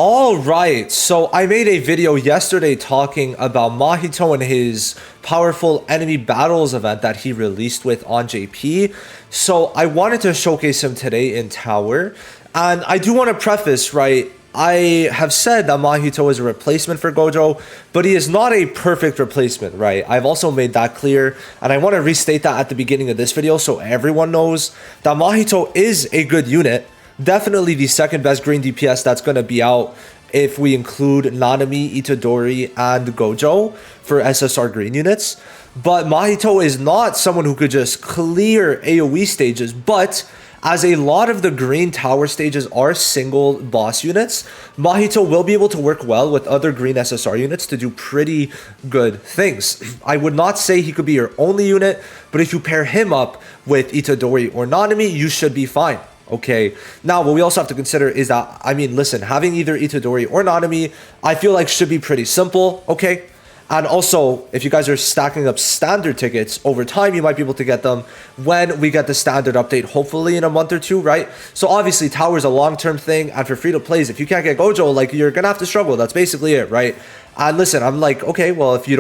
All right, so I made a video yesterday talking about Mahito and his powerful enemy battles event that he released with on JP. So I wanted to showcase him today in Tower. And I do want to preface, right, I have said that Mahito is a replacement for Gojo, but he is not a perfect replacement, right? I've also made that clear, and I want to restate that at the beginning of this video so everyone knows that Mahito is a good unit. Definitely the second best green DPS that's going to be out if we include Nanami, Itadori, and Gojo for SSR green units. But Mahito is not someone who could just clear AoE stages, but as a lot of the green tower stages are single boss units, Mahito will be able to work well with other green SSR units to do pretty good things. I would not say he could be your only unit, but if you pair him up with Itadori or Nanami, you should be fine. Okay, now what we also have to consider is that, I mean, listen, having either Itadori or Nanami, I feel like should be pretty simple, okay? And also, if you guys are stacking up standard tickets, over time, you might be able to get them when we get the standard update, hopefully in a month or two, right? So obviously, Tower is a long-term thing, and for free-to-plays, if you can't get Gojo, like, you're gonna have to struggle. That's basically it, right? And listen, I'm like, okay, well, if you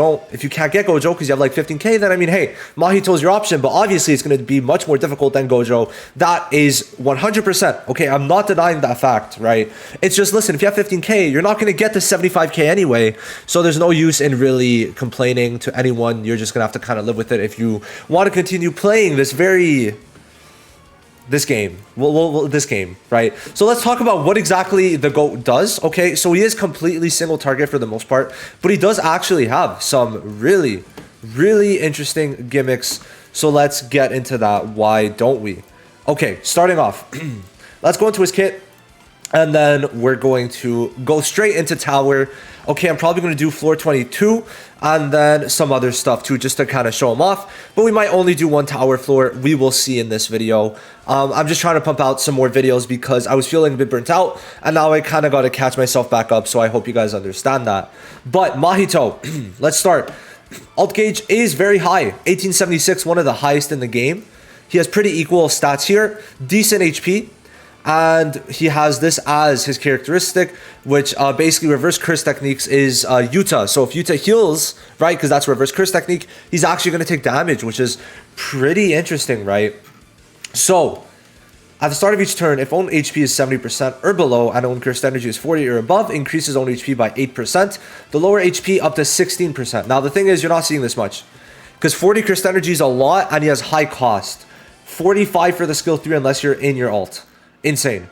can't get Gojo because you have like 15k, then I mean, hey, Mahito is your option, but obviously it's going to be much more difficult than Gojo. That is 100%. Okay, I'm not denying that fact, right? It's just, listen, if you have 15k, you're not going to get to 75k anyway, so there's no use in really complaining to anyone. You're just going to have to kind of live with it if you want to continue playing this game, right? So let's talk about what exactly the GOAT does. Okay, so he is completely single target for the most part, but he does actually have some really interesting gimmicks. So let's get into that. Why don't we? Okay, starting off, let's go into his kit, and then we're going to go straight into Tower. Okay, I'm probably going to do floor 22 and then some other stuff too, just to kind of show him off. But we might only do one Tower floor. We will see in this video. I'm just trying to pump out some more videos because I was feeling a bit burnt out, and now I kind of got to catch myself back up. So I hope you guys understand that. But Mahito, let's start. Alt gauge is very high, 1876, one of the highest in the game. He has pretty equal stats here, decent HP. And he has this as his characteristic, which basically reverse curse techniques is Yuta. So if Yuta heals, right, because that's reverse curse technique, he's actually going to take damage, which is pretty interesting, right? So at the start of each turn, if own HP is 70% or below and own cursed energy is 40 or above, increases own HP by 8%. The lower HP up to 16%. Now the thing is, you're not seeing this much because 40 cursed energy is a lot and he has high cost. 45 for the skill 3 unless you're in your ult. Insane.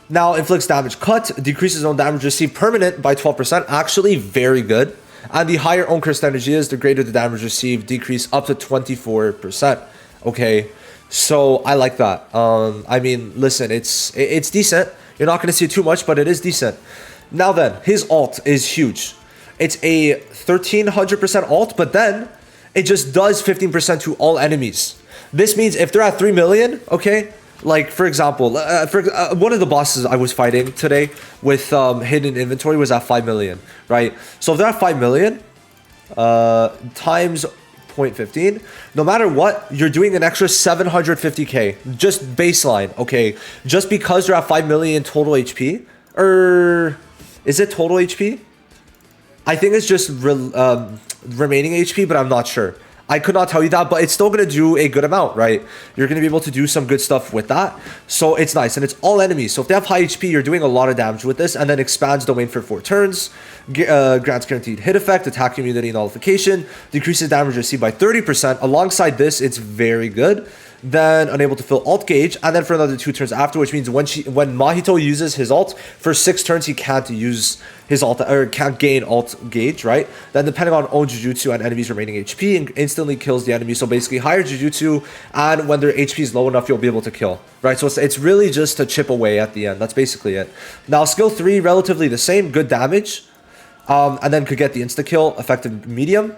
Now, inflicts damage cut, decreases own damage received permanent by 12%. Actually, very good. And the higher own cursed energy is, the greater the damage received, decrease up to 24%. Okay, so I like that. I mean, listen, it's decent. You're not going to see too much, but it is decent. Now then, his ult is huge. It's a 1300% ult, but then it just does 15% to all enemies. This means if they're at 3 million, okay, like, for example, one of the bosses I was fighting today with hidden inventory was at 5 million, right? So if they're at 5 million times 0.15, no matter what, you're doing an extra 750k, just baseline, okay? Just because you're at 5 million total HP, or is it total HP? I think it's just remaining HP, but I'm not sure. I could not tell you that, but it's still going to do a good amount, right? You're going to be able to do some good stuff with that. So it's nice. And it's all enemies. So if they have high HP, you're doing a lot of damage with this. And then expands domain for 4 turns. Grants guaranteed hit effect, attack immunity, nullification. Decreases damage received by 30%. Alongside this, it's very good. Then unable to fill alt gauge, and then for another 2 turns after, which means when Mahito uses his alt for 6 turns, he can't use his ult or can't gain alt gauge, right? Then depending on own jujutsu and enemies remaining HP, instantly kills the enemy. So basically higher jujutsu, and when their HP is low enough, you'll be able to kill, right? So it's really just to chip away at the end. That's basically it. Now skill 3, relatively the same, good damage, and then could get the insta kill, effective medium,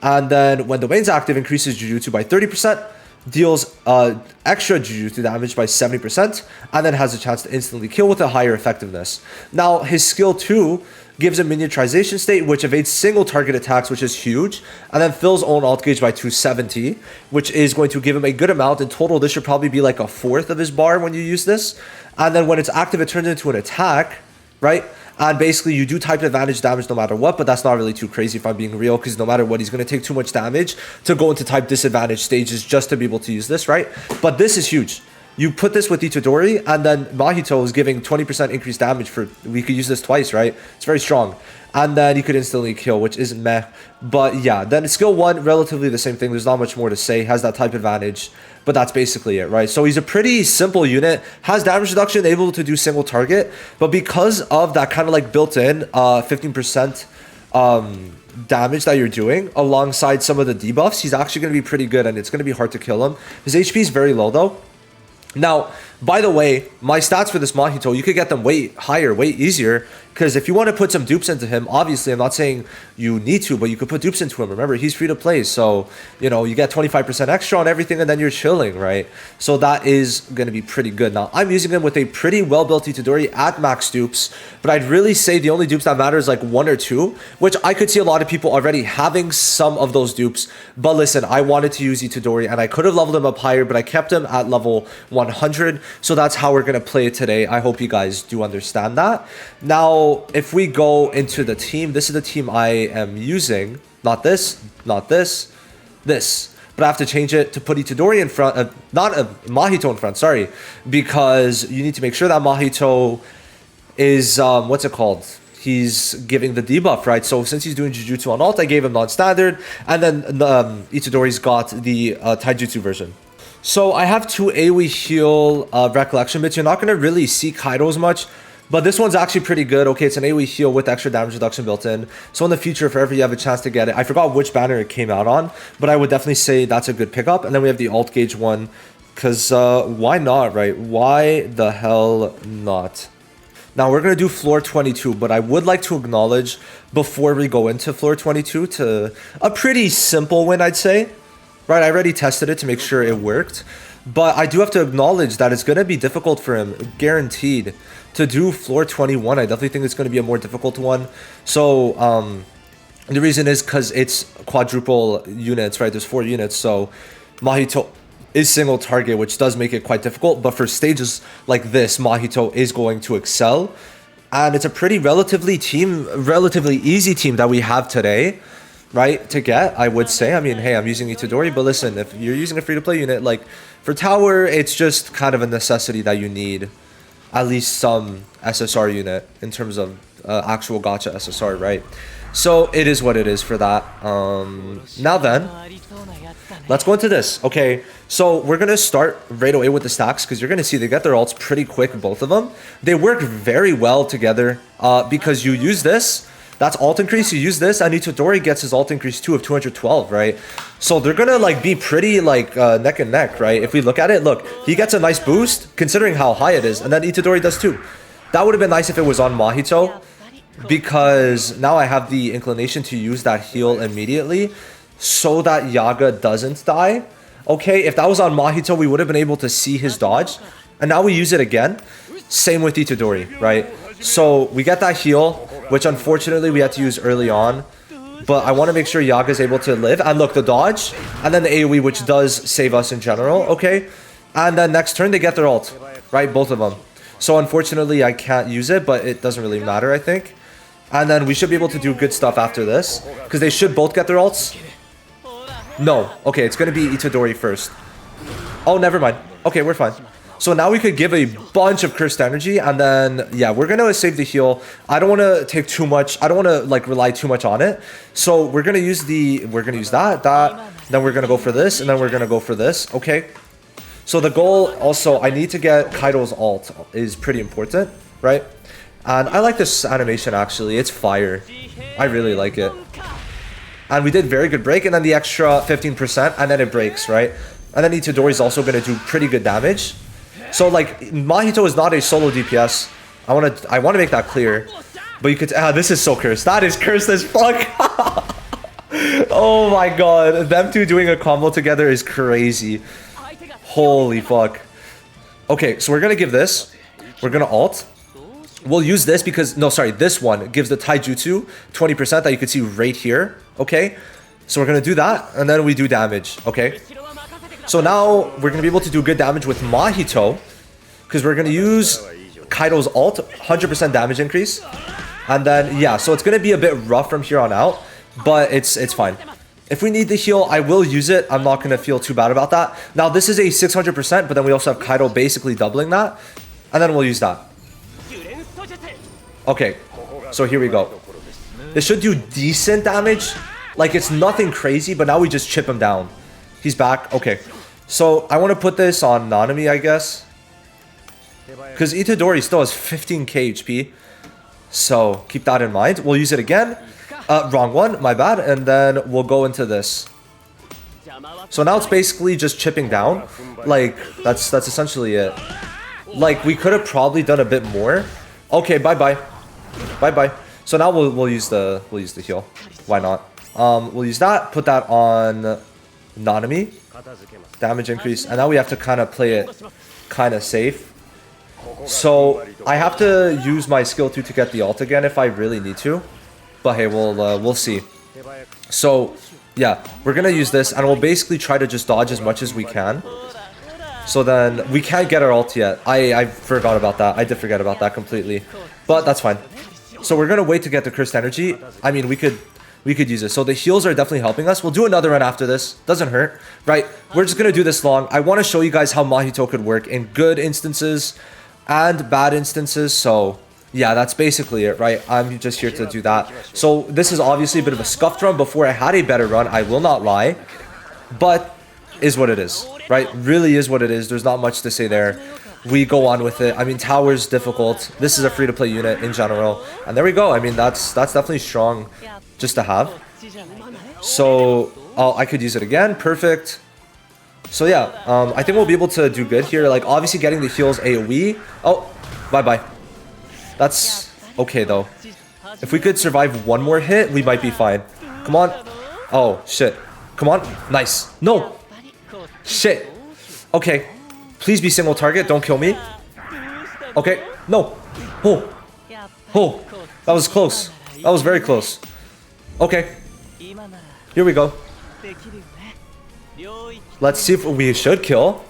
and then when domain's active, increases jujutsu by 30%. Deals extra jujutsu damage by 70%, and then has a chance to instantly kill with a higher effectiveness. Now, his skill 2 gives a miniaturization state, which evades single target attacks, which is huge, and then fills own alt gauge by 270, which is going to give him a good amount. In total, this should probably be like a fourth of his bar when you use this. And then when it's active, it turns into an attack, right? And basically, you do type advantage damage no matter what, but that's not really too crazy if I'm being real, because no matter what, he's going to take too much damage to go into type disadvantage stages just to be able to use this, right? But this is huge. You put this with Itadori, and then Mahito is giving 20% increased damage for... We could use this twice, right? It's very strong. And then you could instantly kill, which isn't meh. But yeah, then skill 1, relatively the same thing. There's not much more to say. Has that type advantage, but that's basically it, right? So he's a pretty simple unit. Has damage reduction, able to do single target. But because of that kind of like built-in 15% damage that you're doing alongside some of the debuffs, he's actually going to be pretty good, and it's going to be hard to kill him. His HP is very low, though. Now, by the way, my stats for this Mahito, you could get them way higher, way easier, because if you want to put some dupes into him, obviously, I'm not saying you need to, but you could put dupes into him. Remember, he's free to play, so, you know, you get 25% extra on everything, and then you're chilling, right? So that is going to be pretty good. Now, I'm using him with a pretty well-built Itadori at max dupes, but I'd really say the only dupes that matter is like 1 or 2, which I could see a lot of people already having some of those dupes. But listen, I wanted to use Itadori, and I could have leveled him up higher, but I kept him at level 100, so that's how we're going to play it today. I hope you guys do understand that. Now, if we go into the team, this is the team I am using. Not this, not this, this. But I have to change it to put Itadori in front, not Mahito in front, sorry. Because you need to make sure that Mahito is, what's it called? He's giving the debuff, right? So since he's doing Jujutsu on alt, I gave him non-standard. And then Itadori's got the Taijutsu version. So I have 2 AoE heal recollection bits. You're not going to really see Kaido's much, but this one's actually pretty good. Okay, it's an AoE heal with extra damage reduction built in. So in the future, if ever you have a chance to get it, I forgot which banner it came out on, but I would definitely say that's a good pickup. And then we have the alt gauge one, because why not, right? Why the hell not? Now we're going to do floor 22, but I would like to acknowledge before we go into floor 22 to a pretty simple win, I'd say. Right, I already tested it to make sure it worked, but I do have to acknowledge that it's going to be difficult for him, guaranteed, to do floor 21. I definitely think it's going to be a more difficult one. So the reason is because it's quadruple units, right? There's 4 units, so Mahito is single target, which does make it quite difficult. But for stages like this, Mahito is going to excel, and it's a pretty relatively easy team that we have today. Right, to get, I would say. I mean, hey, I'm using Itadori, but listen, if you're using a free-to-play unit, like, for tower, it's just kind of a necessity that you need at least some SSR unit in terms of actual gacha SSR, right? So, it is what it is for that. Now then, let's go into this. Okay, so we're going to start right away with the stacks, because you're going to see they get their ults pretty quick, both of them. They work very well together, because you use this. That's alt increase, you use this, and Itadori gets his alt increase too of 212, right? So they're gonna like be pretty like neck and neck, right? If we look at it, look, he gets a nice boost considering how high it is, and then Itadori does too. That would have been nice if it was on Mahito, because now I have the inclination to use that heal immediately so that Yaga doesn't die. Okay, if that was on Mahito, we would have been able to see his dodge, and now we use it again. Same with Itadori, right? So we get that heal, which unfortunately we had to use early on, but I want to make sure Yaga is able to live. And look, the dodge, and then the AoE, which does save us in general, okay? And then next turn, they get their ult, right? Both of them. So unfortunately, I can't use it, but it doesn't really matter, I think. And then we should be able to do good stuff after this, because they should both get their ults. No. Okay, it's going to be Itadori first. Oh, never mind. Okay, we're fine. So now we could give a bunch of cursed energy, and then, yeah, we're going to save the heal. I don't want to take too much. I don't want to, like, rely too much on it. So we're going to use that, then we're going to go for this, and then we're going to go for this, okay? So the goal, also, I need to get Kaido's ult is pretty important, right? And I like this animation, actually. It's fire. I really like it. And we did very good break, and then the extra 15%, and then it breaks, right? And then Itadori is also going to do pretty good damage. So like Mahito is not a solo DPS. I want to make that clear. But you could this is so cursed. That is cursed as fuck. Oh my god. Them two doing a combo together is crazy. Holy fuck. Okay, so we're going to give this. We're going to ult. We'll use this because no, sorry, this one gives the Taijutsu 20% that you can see right here, okay? So we're going to do that and then we do damage, okay? So now we're going to be able to do good damage with Mahito because we're going to use Kaido's ult, 100% damage increase. And then, yeah, so it's going to be a bit rough from here on out, but it's fine. If we need the heal, I will use it. I'm not going to feel too bad about that. Now, this is a 600%, but then we also have Kaido basically doubling that. And then we'll use that. Okay, so here we go. This should do decent damage. Like, it's nothing crazy, but now we just chip him down. He's back. Okay, so I want to put this on Nanami, I guess. Because Itadori still has 15k HP. So keep that in mind. We'll use it again. Wrong one, my bad. And then we'll go into this. So now it's basically just chipping down. Like, that's essentially it. Like, we could have probably done a bit more. Okay, bye-bye. Bye-bye. So now we'll use the heal. Why not? We'll use that, put that on Nanami. Damage increase. And now we have to kind of play it kind of safe. So I have to use my skill 2 to get the ult again if I really need to. But hey, we'll see. So yeah, we're gonna use this and we'll basically try to just dodge as much as we can. So then we can't get our ult yet. I forgot about that. I did forget about that completely. But that's fine. So we're gonna wait to get the cursed energy. I mean, we could use it. So the heals are definitely helping us. We'll do another run after this. Doesn't hurt, right? We're just gonna do this long. I want to show you guys how Mahito could work in good instances and bad instances. So yeah, that's basically it, right? I'm just here to do that. So this is obviously a bit of a scuffed run. Before I had a better run, I will not lie, but is what it is, right? Really is what it is. There's not much to say there. We go on with it. I mean, tower's difficult. This is a free-to-play unit in general, and there we go. I mean, that's definitely strong just to have. So I could use it again. Perfect. So yeah, I think we'll be able to do good here. Like, obviously getting the heals AoE. Oh, bye-bye. That's okay, though. If we could survive one more hit, we might be fine. Come on. Oh, shit. Come on. Nice. No. Shit. Okay. Please be single target. Don't kill me. Okay. No. Oh. Oh. That was close. That was very close. Okay. Here we go. Let's see if we should kill.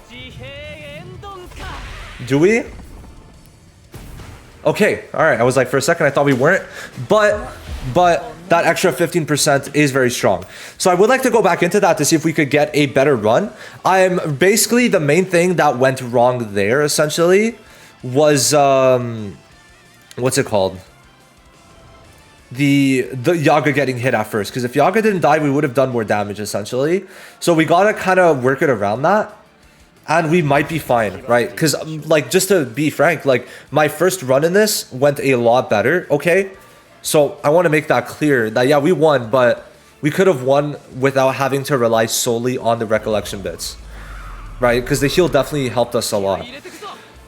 Do we? Okay, alright. I was like, for a second, I thought we weren't. But that extra 15% is very strong. So I would like to go back into that to see if we could get a better run. I'm basically, the main thing that went wrong there, essentially, was, what's it called? The Yaga getting hit at first. Because if Yaga didn't die, we would have done more damage, essentially. So we gotta kind of work it around that. And we might be fine, right? Because, like, just to be frank, like, my first run in this went a lot better, okay? So I want to make that clear that, yeah, we won, but we could have won without having to rely solely on the recollection bits, right? Because the heal definitely helped us a lot.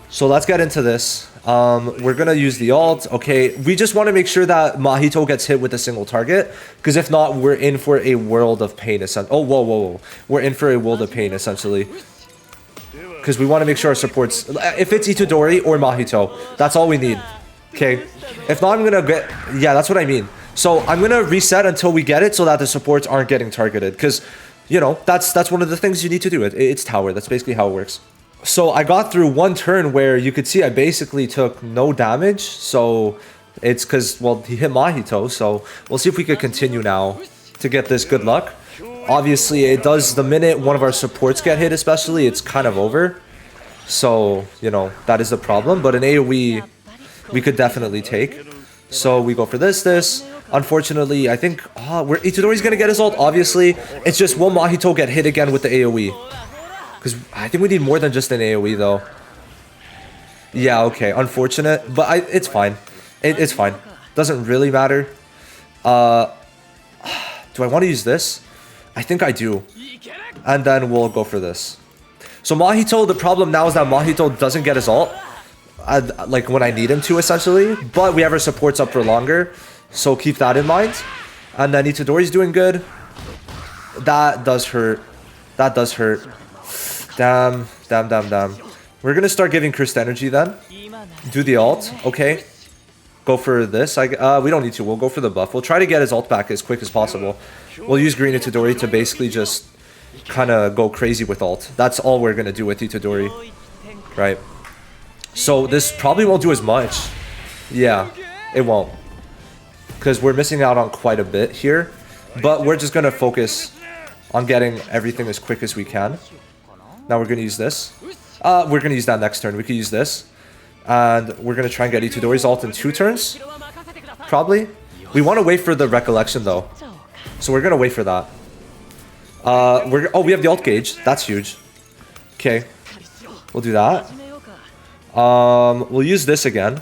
So let's get into this. We're going to use the ult. Okay, we just want to make sure that Mahito gets hit with a single target. Because if not, we're in for a world of pain. Oh, whoa. We're in for a world of pain, essentially. Because we want to make sure our supports... If it's Itadori or Mahito, that's all we need. Okay? If not, I'm going to get... Yeah, that's what I mean. So I'm going to reset until we get it so that the supports aren't getting targeted. Because, you know, that's one of the things you need to do. It's tower. That's basically how it works. So I got through one turn where you could see I basically took no damage. So it's because, well, he hit Mahito. So we'll see if we could continue now to get this good luck. Obviously, it does, the minute one of our supports get hit, especially, it's kind of over. So, you know, that is the problem. But an AoE, we could definitely take. So we go for this. Unfortunately, I think Itadori's going to get his ult, obviously. It's just, will Mahito get hit again with the AoE? Because I think we need more than just an AoE, though. Yeah, okay. Unfortunate. But it's fine. It's fine. Doesn't really matter. Do I want to use this? I think I do. And then we'll go for this. So Mahito, the problem now is that Mahito doesn't get his ult. Like when I need him to, essentially. But we have our supports up for longer. So keep that in mind. And then Itadori's doing good. That does hurt. That does hurt. Damn. We're going to start giving cursed energy then. Do the ult. Okay. Go for this. We don't need to. We'll go for the buff. We'll try to get his ult back as quick as possible. We'll use Green Itadori to basically just kind of go crazy with ult. That's all we're going to do with Itadori. Right. So this probably won't do as much. Yeah, it won't. because we're missing out on quite a bit here. But we're just going to focus on getting everything as quick as we can. Now we're going to use this. We're going to use that next turn. We could use this. And we're going to try and get Itadori's ult in 2 turns. Probably. We want to wait for the recollection though. So we're going to wait for that. We have the ult gauge. That's huge. Okay. We'll do that. We'll use this again.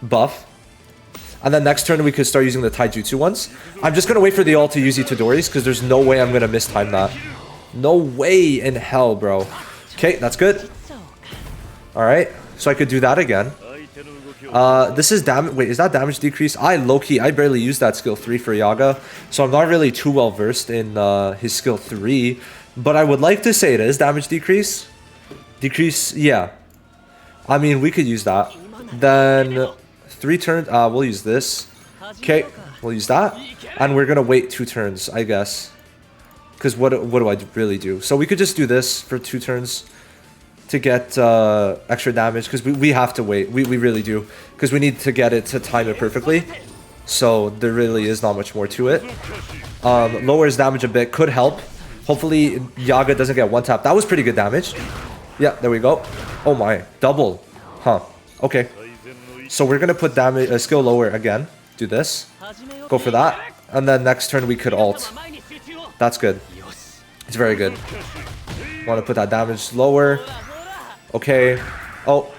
Buff. And then next turn we could start using the taijutsu ones. I'm just going to wait for the ult to use Itadori's because there's no way I'm going to mistime that. No way in hell, bro. Okay, that's good. Alright. So I could do that again. This is damage. Wait, is that damage decrease? I barely use that skill 3 for Yaga. So I'm not really too well versed in his skill 3. But I would like to say it is damage decrease. Decrease, yeah. I mean, we could use that. Then 3 turns. We'll use this. Okay, we'll use that. And we're going to wait 2 turns, I guess. Because what do I really do? So we could just do this for 2 turns. To get extra damage, because we have to wait. We really do, because we need to get it to time it perfectly. So there really is not much more to it. Lowers damage a bit, could help. Hopefully Yaga doesn't get 1-tap. That was pretty good damage. Yeah, there we go. Oh my, double. Huh, okay. So we're gonna put damage skill lower again. Do this, go for that, and then next turn we could ult. That's good. It's very good. Want to put that damage lower. Okay. Oh.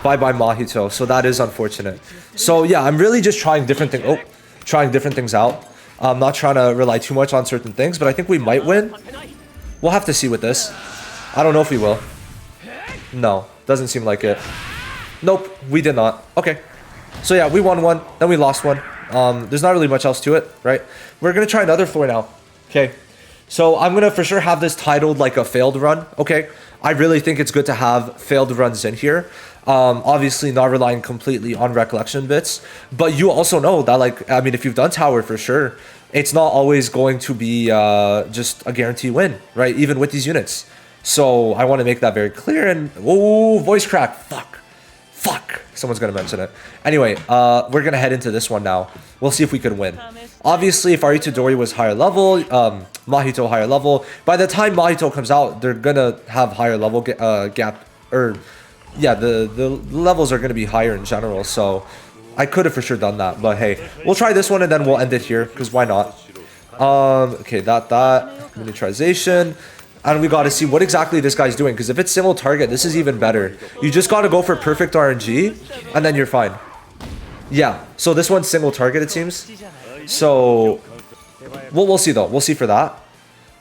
Bye-bye Mahito. So that is unfortunate. So yeah, I'm really just trying different things. Oh, trying different things out. I'm not trying to rely too much on certain things, but I think we might win. We'll have to see with this. I don't know if we will. No, doesn't seem like it. Nope, we did not. Okay. So yeah, we won one, then we lost one. There's not really much else to it, right? We're gonna try another floor now. Okay. So I'm gonna for sure have this titled like a failed run. Okay. I really think it's good to have failed runs in here. Obviously not relying completely on recollection bits, but you also know that, like, I mean, if you've done tower for sure, it's not always going to be just a guarantee win, right? Even with these units. So I want to make that very clear. And oh, voice crack. Fuck. Someone's going to mention it. Anyway, we're going to head into this one now. We'll see if we can win. Obviously, if our Itadori was higher level, Mahito higher level, by the time Mahito comes out, they're going to have higher level gap. Or, yeah, the levels are going to be higher in general. So I could have for sure done that. But hey, we'll try this one and then we'll end it here. Because why not? Okay, that. Miniaturization. And we got to see what exactly this guy's doing. Because if it's single target, this is even better. You just got to go for perfect RNG. And then you're fine. Yeah. So this one's single target, it seems. So we'll see, though. We'll see for that.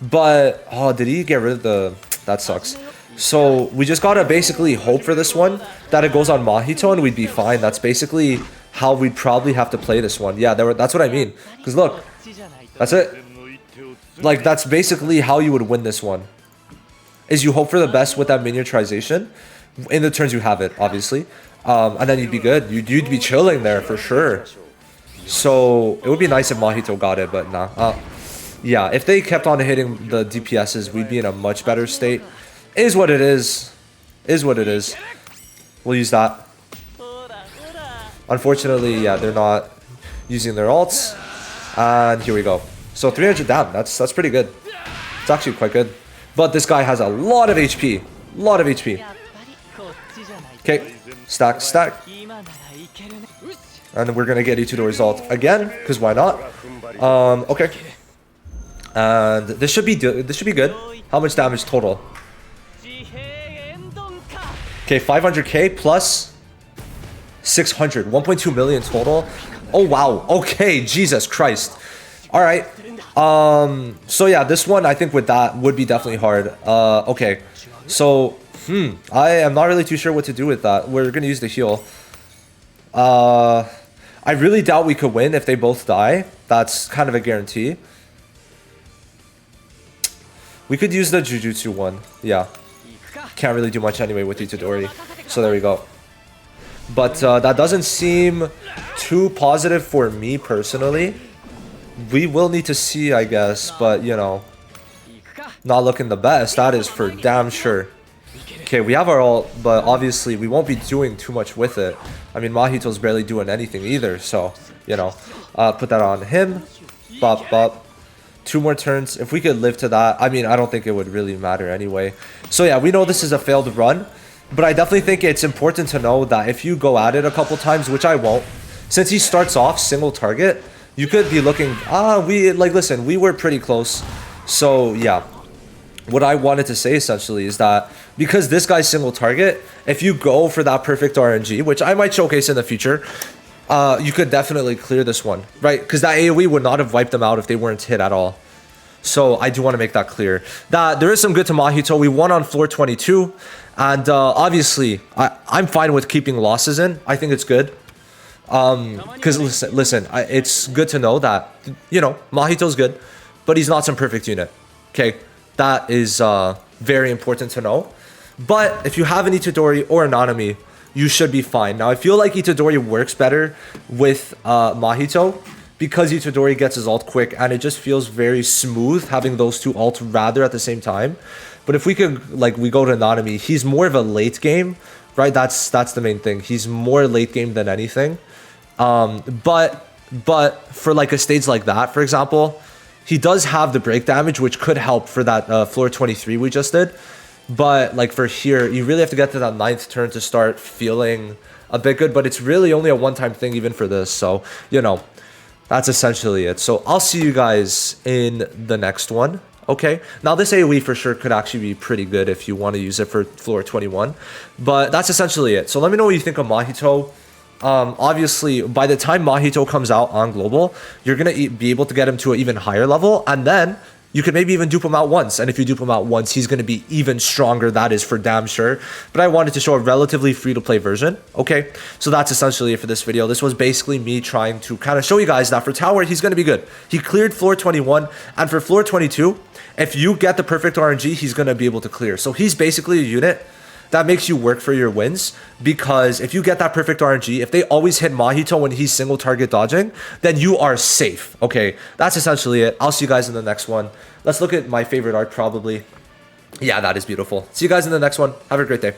But, oh, did he get rid of the... That sucks. So we just got to basically hope for this one. That it goes on Mahito and we'd be fine. That's basically how we'd probably have to play this one. Yeah, that's what I mean. Because look. That's it. Like, that's basically how you would win this one. Is you hope for the best with that miniaturization. In the turns you have it, obviously. And then you'd be good. You'd be chilling there for sure. So, it would be nice if Mahito got it, but nah. Yeah, if they kept on hitting the DPSs, we'd be in a much better state. Is what it is. Is what it is. We'll use that. Unfortunately, yeah, they're not using their ults. And here we go. So 300 down, that's pretty good. It's actually quite good. But this guy has a lot of HP. Lot of HP. Okay, stack. And we're gonna get Itadori's ult again, because why not? Okay. And this should be good. How much damage total? Okay, 500k plus 600. 1.2 million total. Oh wow. Okay, Jesus Christ. All right. So yeah, this one I think with that would be definitely hard. Okay. So, I am not really too sure what to do with that. We're gonna use the heal. I really doubt we could win if they both die. That's kind of a guarantee. We could use the Jujutsu one. Yeah. Can't really do much anyway with Itadori. So there we go. But that doesn't seem too positive for me personally. We will need to see, I guess, but you know, not looking the best, that is for damn sure. Okay, we have our ult, but obviously we won't be doing too much with it. I mean, Mahito's barely doing anything either. So, you know, put that on him. Bop, bop. 2 more turns. If we could live to that, I mean, I don't think it would really matter anyway. So yeah, we know this is a failed run, but I definitely think it's important to know that if you go at it a couple times, which I won't, since he starts off single target, you could be looking, listen, we were pretty close. So yeah, what I wanted to say essentially is that because this guy's single target, if you go for that perfect RNG, which I might showcase in the future, you could definitely clear this one, right? Because that AoE would not have wiped them out if they weren't hit at all. So I do want to make that clear. That there is some good to Mahito. We won on floor 22. And obviously, I'm fine with keeping losses in. I think it's good. Because listen, it's good to know that, you know, Mahito's good, but he's not some perfect unit. Okay? That is very important to know. But if you have an Itadori or an Nanami, you should be fine. Now, I feel like Itadori works better with Mahito because Itadori gets his ult quick and it just feels very smooth having those 2 ults rather at the same time. But if we could, like, we go to Nanami, he's more of a late game, right? That's the main thing. He's more late game than anything. But for like a stage like that, for example, he does have the break damage, which could help for that floor 23 we just did. But like for here, you really have to get to that 9th turn to start feeling a bit good. But it's really only a one-time thing even for this. So, you know, that's essentially it. So I'll see you guys in the next one. Okay. Now this AoE for sure could actually be pretty good if you want to use it for floor 21. But that's essentially it. So let me know what you think of Mahito. Obviously, by the time Mahito comes out on global, you're going to be able to get him to an even higher level. And then you could maybe even dupe him out once. And if you dupe him out once, he's going to be even stronger. That is for damn sure. But I wanted to show a relatively free-to-play version. Okay, so that's essentially it for this video. This was basically me trying to kind of show you guys that for tower, he's going to be good. He cleared floor 21. And for floor 22, if you get the perfect RNG, he's going to be able to clear. So he's basically a unit that makes you work for your wins, because if you get that perfect RNG, if they always hit Mahito when he's single target dodging, then you are safe. Okay, that's essentially it. I'll see you guys in the next one. Let's look at my favorite art probably. Yeah, that is beautiful. See you guys in the next one. Have a great day.